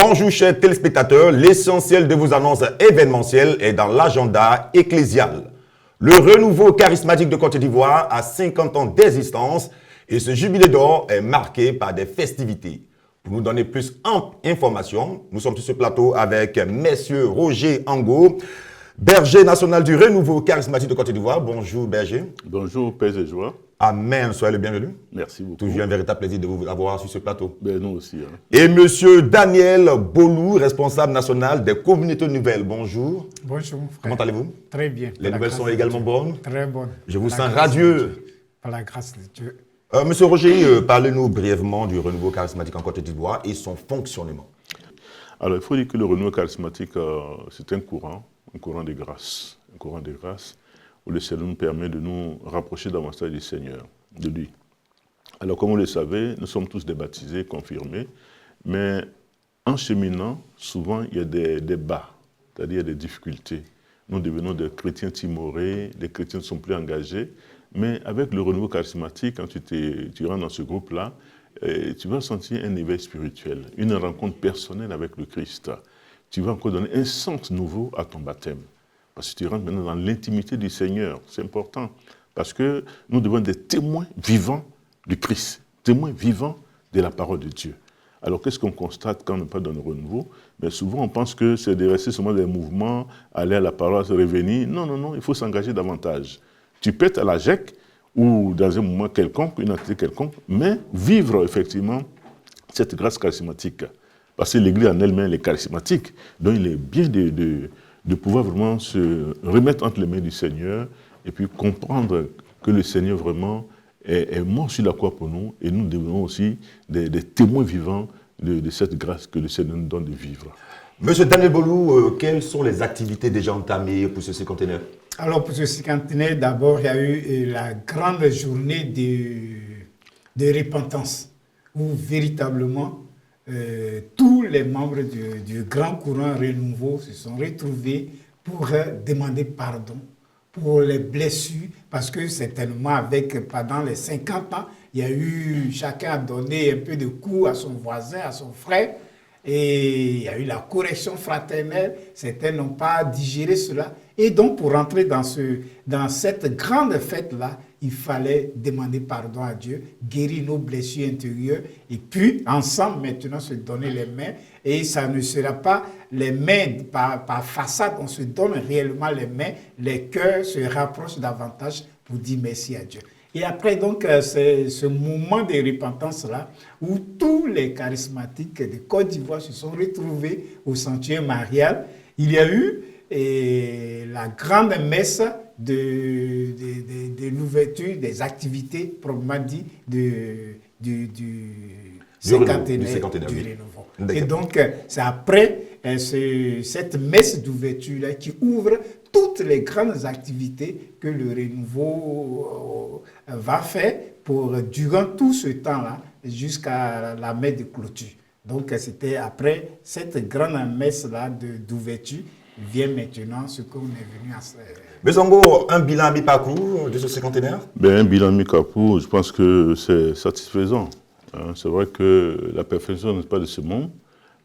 Bonjour chers téléspectateurs, l'essentiel de vos annonces événementielles est dans l'agenda ecclésial. Le renouveau charismatique de Côte d'Ivoire a 50 ans d'existence et ce jubilé d'or est marqué par des festivités. Pour nous donner plus d'informations, nous sommes sur ce plateau avec Messieurs Roger Angot, berger national du renouveau charismatique de Côte d'Ivoire. Bonjour berger. Bonjour, paix et joie. Amen, soyez le bienvenu. Merci beaucoup. Toujours un véritable plaisir de vous avoir sur ce plateau. Ben, nous aussi. Et Monsieur Daniel Bolou, responsable national des communautés nouvelles. Bonjour. Bonjour, frère. Comment allez-vous? Très bien. Les nouvelles sont également bonnes? Très bonnes. Je vous sens radieux. Par la grâce de Dieu. Monsieur Roger, parlez-nous brièvement du renouveau charismatique en Côte d'Ivoire et son fonctionnement. Alors, il faut dire que le renouveau charismatique, c'est un courant de grâce. Un courant de grâce où le Seigneur nous permet de nous rapprocher davantage du Seigneur, de lui. Alors, comme vous le savez, nous sommes tous des baptisés, confirmés, mais en cheminant, souvent, il y a des bas, c'est-à-dire des difficultés. Nous devenons des chrétiens timorés, des chrétiens ne sont plus engagés, mais avec le renouveau charismatique, quand tu rentres dans ce groupe-là, tu vas sentir un éveil spirituel, une rencontre personnelle avec le Christ. Tu vas encore donner un sens nouveau à ton baptême. Parce que tu rentres maintenant dans l'intimité du Seigneur. C'est important. Parce que nous devons être des témoins vivants du Christ, témoins vivants de la parole de Dieu. Alors qu'est-ce qu'on constate quand on n'est pas dans le renouveau? Mais souvent on pense que c'est de rester seulement des mouvements, aller à la parole, se revenir. Non, non, non, il faut s'engager davantage. Tu peux être à la GEC ou dans un moment quelconque, une activité quelconque, mais vivre effectivement cette grâce charismatique. Parce que l'Église en elle-même est charismatique. Donc il est bien de pouvoir vraiment se remettre entre les mains du Seigneur et puis comprendre que le Seigneur vraiment est mort sur la croix pour nous et nous devenons aussi des témoins vivants de cette grâce que le Seigneur nous donne de vivre. Monsieur Daniel Bolou, quelles sont les activités déjà entamées pour ce cinquantenaire? Alors pour ce cinquantenaire, d'abord il y a eu la grande journée de repentance où véritablement tous les membres du grand courant renouveau se sont retrouvés pour demander pardon pour les blessures, parce que certainement pendant les 50 ans, il y a eu, chacun a donné un peu de coups à son voisin, à son frère, et il y a eu la correction fraternelle, certains n'ont pas digéré cela, et donc pour rentrer dans cette grande fête-là, il fallait demander pardon à Dieu, guérir nos blessures intérieures, et puis ensemble maintenant se donner les mains, et ça ne sera pas les mains par façade, on se donne réellement les mains, les cœurs se rapprochent davantage pour dire merci à Dieu. Et après donc c'est ce moment de repentance-là où tous les charismatiques de Côte d'Ivoire se sont retrouvés au sanctuaire marial. Il y a eu la grande messe de l'ouverture des activités, proprement dit, du cinquantenaire du renouveau. Et donc, c'est après cette messe d'ouverture-là qui ouvre toutes les grandes activités que le renouveau va faire durant tout ce temps-là, jusqu'à la messe de clôture. Donc, c'était après cette grande messe-là d'ouverture, vient maintenant ce qu'on est venu à faire. Mais Zango, un bilan à mi-parcours de ce cinquantenaire? Un bilan à mi-parcours, je pense que c'est satisfaisant. C'est vrai que la perfection n'est pas de ce monde,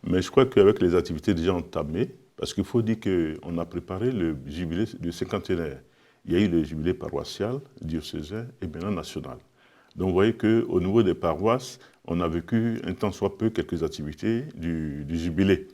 mais je crois qu'avec les activités déjà entamées, parce qu'il faut dire qu'on a préparé le jubilé du cinquantenaire. Il y a eu le jubilé paroissial, diocésain et maintenant national. Donc vous voyez qu'au niveau des paroisses, on a vécu un temps soit peu quelques activités du jubilé,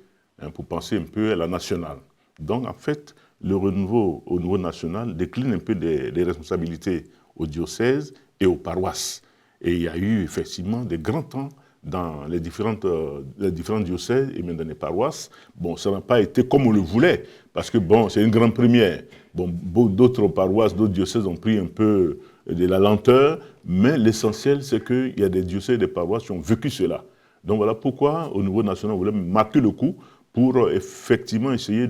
pour penser un peu à la nationale. Donc en fait, le renouveau au niveau national décline un peu des responsabilités au diocèse et aux paroisses. Et il y a eu effectivement des grands temps dans les différents diocèses et même dans les paroisses. Bon, ça n'a pas été comme on le voulait, parce que bon, c'est une grande première. Bon, d'autres paroisses, d'autres diocèses ont pris un peu de la lenteur, mais l'essentiel, c'est qu'il y a des diocèses et des paroisses qui ont vécu cela. Donc voilà pourquoi, au niveau national, on voulait marquer le coup pour effectivement essayer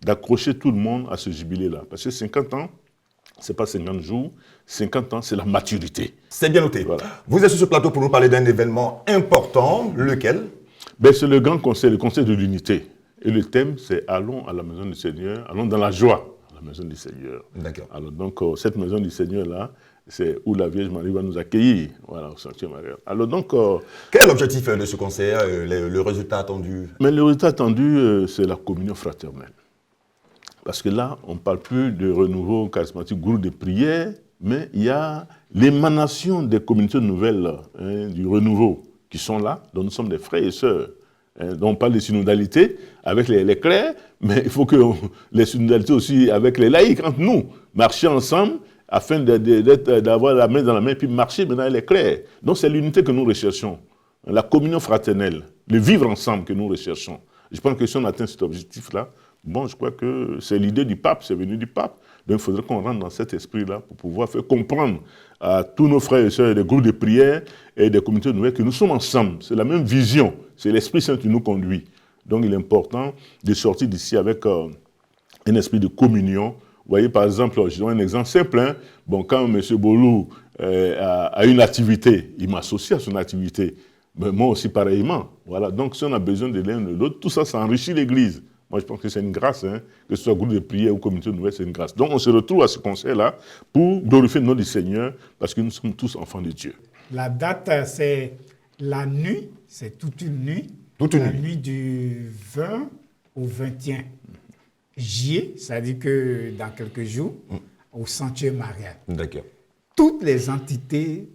d'accrocher tout le monde à ce jubilé-là. Parce que 50 ans, ce n'est pas 50 jours, 50 ans, c'est la maturité. C'est bien noté. Voilà. Vous êtes sur ce plateau pour nous parler d'un événement important, lequel? C'est le grand conseil, le conseil de l'unité. Et le thème, c'est « Allons à la maison du Seigneur, allons dans la joie ». la maison du Seigneur. D'accord. Alors donc, cette maison du Seigneur-là, c'est où la Vierge Marie va nous accueillir, voilà, au sanctuaire marial. Alors donc... Quel est l'objectif de ce concert, le résultat attendu? Mais le résultat attendu, c'est la communion fraternelle. Parce que là, on ne parle plus de renouveau charismatique, groupe de prière, mais il y a l'émanation des communautés nouvelles, du renouveau, qui sont là, dont nous sommes des frères et sœurs. Donc on parle de synodalité avec les clercs, mais il faut que les synodalités aussi avec les laïcs, entre nous, marcher ensemble afin d'avoir la main dans la main, puis marcher maintenant avec les clercs. Donc c'est l'unité que nous recherchons, la communion fraternelle, le vivre ensemble que nous recherchons. Je pense que si on atteint cet objectif-là, bon, je crois que c'est l'idée du pape, c'est venu du pape. Donc il faudrait qu'on rentre dans cet esprit-là pour pouvoir faire comprendre à tous nos frères et sœurs des groupes de prière et des communautés nouvelles que nous sommes ensemble. C'est la même vision, c'est l'Esprit Saint qui nous conduit. Donc il est important de sortir d'ici avec un esprit de communion. Vous voyez, par exemple, je donne un exemple simple. Hein. Bon, quand M. Bolou a une activité, il m'associe à son activité. Mais moi aussi pareillement. Voilà. Donc si on a besoin de l'un de l'autre, tout ça, ça enrichit l'Église. Moi, je pense que c'est une grâce, hein, que ce soit groupe de prière ou communauté nouvelle, c'est une grâce. Donc, on se retrouve à ce concert-là pour glorifier le nom du Seigneur, parce que nous sommes tous enfants de Dieu. La date, c'est la nuit, c'est toute une nuit. La nuit du 20 au 21 juillet, c'est-à-dire que dans quelques jours, au sanctuaire marial. D'accord. Toutes les entités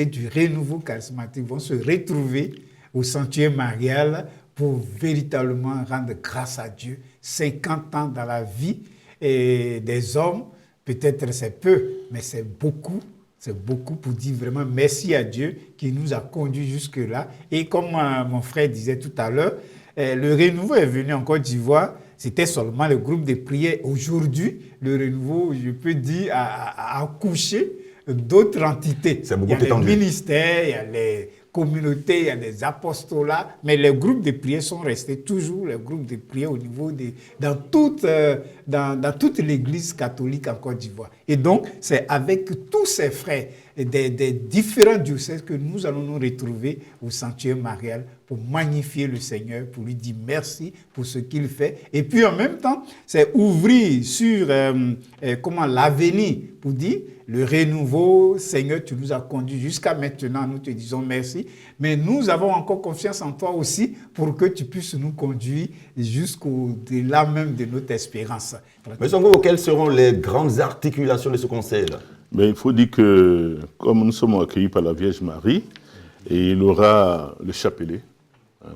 du renouveau charismatique vont se retrouver au sanctuaire marial pour véritablement rendre grâce à Dieu. 50 ans dans la vie des hommes, peut-être c'est peu, mais c'est beaucoup pour dire vraiment merci à Dieu qui nous a conduits jusque-là. Et comme mon frère disait tout à l'heure, le renouveau est venu en Côte d'Ivoire, c'était seulement le groupe de prière. Aujourd'hui, le renouveau, je peux dire, a accouché d'autres entités. C'est beaucoup il y a étendu. les ministères, il y a les communautés, il y a des apostolats, mais les groupes de prière sont restés toujours les groupes de prière au niveau dans toute l'Église catholique en Côte d'Ivoire. Et donc, c'est avec tous ces frères des différents diocèses que nous allons nous retrouver au sanctuaire marial pour magnifier le Seigneur, pour lui dire merci pour ce qu'il fait. Et puis en même temps, c'est ouvrir sur l'avenir pour dire le renouveau, Seigneur, tu nous as conduits jusqu'à maintenant, nous te disons merci, mais nous avons encore confiance en toi aussi pour que tu puisses nous conduire jusqu'au-delà même de notre espérance. Mais Songo, quelles seront les grandes articulations de ce concert? Mais il faut dire que, comme nous sommes accueillis par la Vierge Marie, et il aura le chapelet,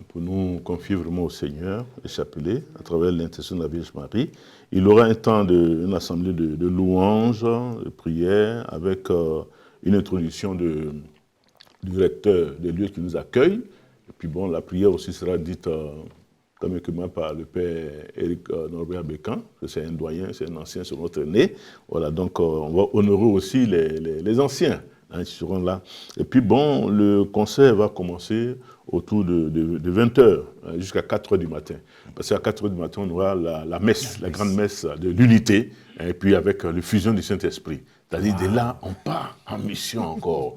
pour nous confier vraiment au Seigneur, le chapelet, à travers l'intercession de la Vierge Marie. Il aura un temps une assemblée de louanges, de prières, avec une introduction du recteur des lieux qui nous accueille. Et puis bon, la prière aussi sera dite comme par le père Éric Norbert Bécan, que c'est un doyen, c'est un ancien sur notre aîné. Voilà, donc on va honorer aussi les anciens qui seront là. Et puis bon, le concert va commencer autour de 20h jusqu'à 4h du matin. Parce qu'à 4h du matin, on aura la messe, la grande messe de l'unité, et puis avec l'effusion du Saint-Esprit. C'est-à-dire, de là, on part en mission encore.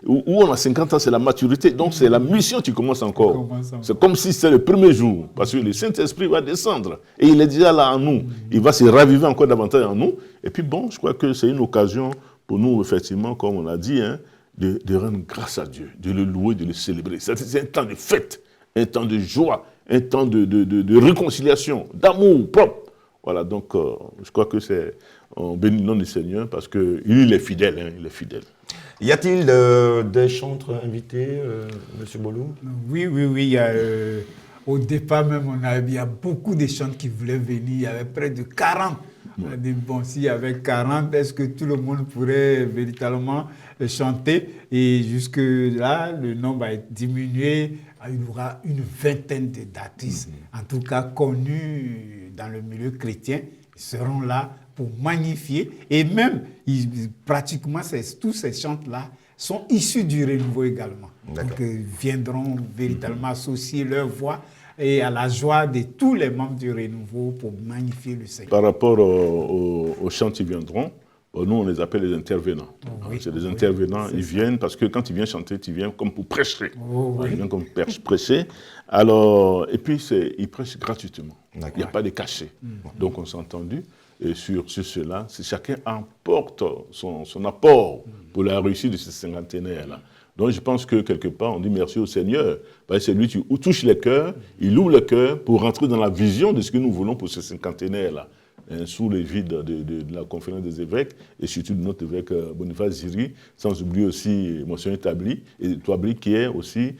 Où on a 50 ans, c'est la maturité, donc c'est la mission qui commence encore. C'est comme si c'était le premier jour, parce que le Saint-Esprit va descendre, et il est déjà là en nous. Il va se raviver encore davantage en nous. Et puis bon, je crois que c'est une occasion pour nous, effectivement, comme on a dit, de rendre grâce à Dieu, de le louer, de le célébrer. C'est un temps de fête, un temps de joie, un temps de réconciliation, d'amour propre. Voilà, donc je crois que on bénit le nom du Seigneur parce qu'il est fidèle, il est fidèle. Y a-t-il des chantres invités, M. Bolou? Oui. Au départ même, il y a beaucoup de chantres qui voulaient venir. Il y avait près de 40. On a dit, bon, s'il y avait 40, est-ce que tout le monde pourrait véritablement chanter? Et jusque-là, le nombre a diminué. Il y aura une vingtaine d'artistes, en tout cas connus dans le milieu chrétien, ils seront là pour magnifier. Et même, pratiquement, tous ces chants-là sont issus du renouveau également. Donc, ils viendront véritablement associer leur voix et à la joie de tous les membres du renouveau pour magnifier le Seigneur. Par rapport aux chants qui viendront, Bon, nous, on les appelle les intervenants. Oui, C'est des intervenants, ils viennent parce que quand ils viennent chanter, ils viennent comme pour prêcher. Oui. Ils viennent comme prêcher. Alors, et puis, ils prêchent gratuitement. Il n'y a pas de cachet. Donc, on s'est entendu. Et sur cela, chacun apporte son apport pour la réussite de ce cinquantenaire-là. Donc, je pense que quelque part, on dit merci au Seigneur. Parce que c'est lui qui touche les cœurs, il ouvre le cœur pour rentrer dans la vision de ce que nous voulons pour ce cinquantenaire-là. Sous l'égide de la conférence des évêques et surtout de notre évêque Boniface Ziri, sans oublier aussi Monseigneur Tabli, qui est aussi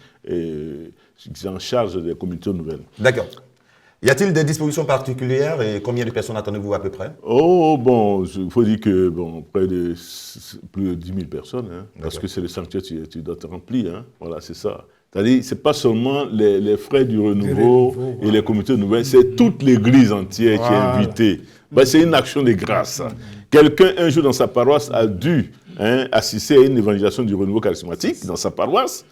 en charge des communautés nouvelles. D'accord. Y a-t-il des dispositions particulières et combien de personnes attendez-vous à peu près? Oh, bon, il faut dire que près de plus de 10 000 personnes, hein, parce que c'est le sanctuaire, tu dois te remplir, hein, voilà, c'est ça. C'est-à-dire, ce n'est pas seulement les frères du renouveau et les communautés nouvelles, c'est toute l'église entière qui est invitée. Ben, c'est une action de grâce. Quelqu'un, un jour dans sa paroisse, a dû assister à une évangélisation du renouveau charismatique dans sa paroisse,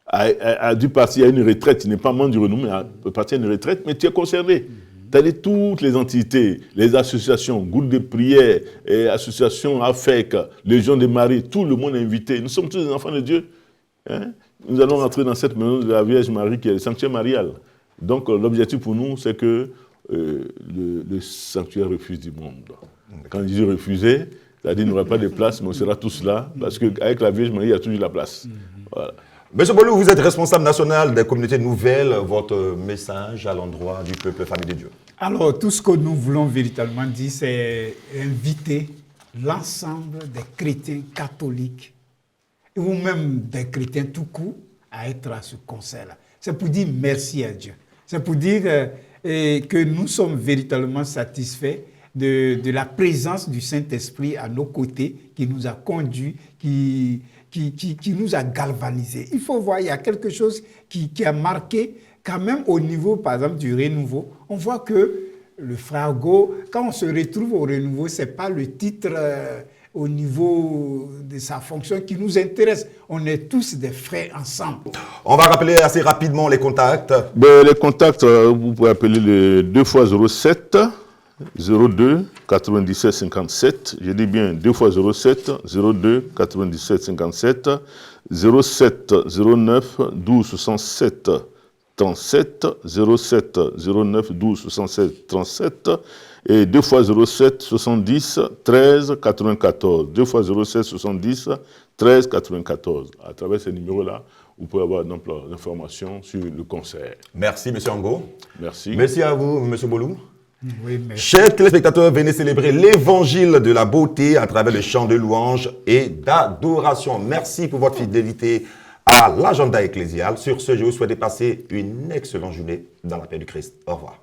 a dû partir à une retraite. Il n'est pas membre du renouveau, mais peut partir à une retraite, mais tu es concerné. C'est-à-dire toutes les entités, les associations, groupes de prière, associations AFEC, Légion de Marie, tout le monde est invité. Nous sommes tous des enfants de Dieu. Hein? Nous allons rentrer dans cette maison de la Vierge Marie qui est le sanctuaire marial. Donc l'objectif pour nous, c'est que le sanctuaire refuse du monde. Quand je dis refuser, c'est-à-dire qu'il n'y aura pas de place, mais on sera tous là, parce qu'avec la Vierge Marie, il y a toujours la place. Voilà. Monsieur Bolou, vous êtes responsable national des communautés nouvelles. Votre message à l'endroit du peuple famille de Dieu? Alors, tout ce que nous voulons véritablement dire, c'est inviter l'ensemble des chrétiens catholiques ou même des chrétiens tout court à être à ce concert-là. C'est pour dire merci à Dieu. C'est pour dire que nous sommes véritablement satisfaits de la présence du Saint-Esprit à nos côtés, qui nous a conduits, qui nous a galvanisés. Il faut voir, il y a quelque chose qui a marqué quand même au niveau, par exemple, du renouveau. On voit que le frère Go, quand on se retrouve au renouveau, ce n'est pas le titre au niveau de sa fonction qui nous intéresse. On est tous des frères ensemble. On va rappeler assez rapidement les contacts. Les contacts, vous pouvez appeler le 2x07 02 97 57. Je dis bien 2x07 02 97 57 07 09 12 67 37 07 09 12 67 37 et 2x07 70 13 94. 2x07 70 13 94. À travers ces numéros-là, vous pouvez avoir d'informations sur le concert. Merci, M. Ango. Merci. Merci à vous, M. Bolou. Oui, merci. Chers téléspectateurs, venez célébrer l'évangile de la beauté à travers le chant de louange et d'adoration. Merci pour votre fidélité à l'agenda ecclésial. Sur ce, je vous souhaite de passer une excellente journée dans la paix du Christ. Au revoir.